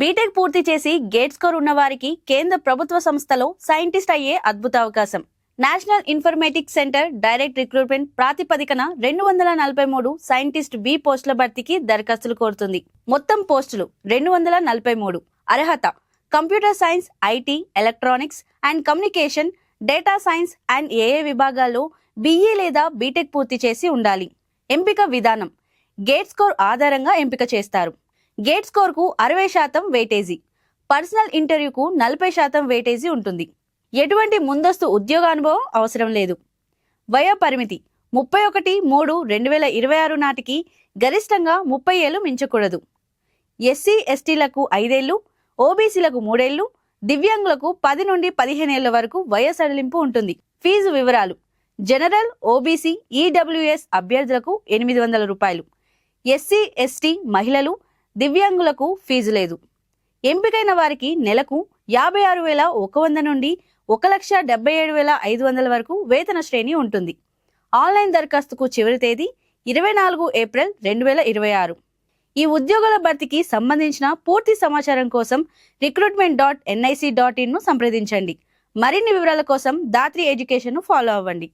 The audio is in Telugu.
బీటెక్ పూర్తి చేసి గేట్ స్కోర్ ఉన్న వారికి కేంద్ర ప్రభుత్వ సంస్థలో సైంటిస్ట్ అయ్యే అద్భుత అవకాశం. National informatics centre direct recruitment ప్రాతిపదికన 243 సైంటిస్ట్ బి పోస్టుల భర్తీకి దరఖాస్తులు కోరుతుంది. మొత్తం పోస్టులు 243. అర్హత computer science, IT, electronics and communication, data science and ఏఏ విభాగాల్లో బీఈ లేదా బీటెక్ పూర్తి చేసి ఉండాలి. ఎంపిక విధానం గేట్ స్కోర్ ఆధారంగా ఎంపిక చేస్తారు. గేట్ స్కోర్కు 60% వెయిటేజీ, పర్సనల్ ఇంటర్వ్యూకు 40% వెయిటేజీ ఉంటుంది. ఎటువంటి ముందస్తు ఉద్యోగ అనుభవం అవసరం లేదు. వయో పరిమితి 31/3/2026 నాటికి గరిష్టంగా 30 ఏళ్లు మించకూడదు. ఎస్సీ ఎస్టీలకు 5 ఏళ్లు, ఓబీసీలకు 3 ఏళ్లు, దివ్యాంగులకు 10 నుండి 15 ఏళ్ల వరకు వయో సడలింపు ఉంటుంది. ఫీజు వివరాలు జనరల్, ఓబీసీ, ఈడబ్ల్యూఎస్ అభ్యర్థులకు 800 రూపాయలు, ఎస్సీ ఎస్టీ మహిళలు, దివ్యాంగులకు ఫీజు లేదు. ఎంపికైన వారికి నెలకు 56,100 నుండి 1,77,500 వరకు వేతన శ్రేణి ఉంటుంది. ఆన్లైన్ దరఖాస్తుకు చివరి తేదీ 24 ఏప్రిల్ 2026. ఈ ఉద్యోగుల భర్తీకి సంబంధించిన పూర్తి సమాచారం కోసం recruitment.nic.in ను సంప్రదించండి. మరిన్ని వివరాల కోసం దాత్రి ఎడ్యుకేషన్ ను ఫాలో అవ్వండి.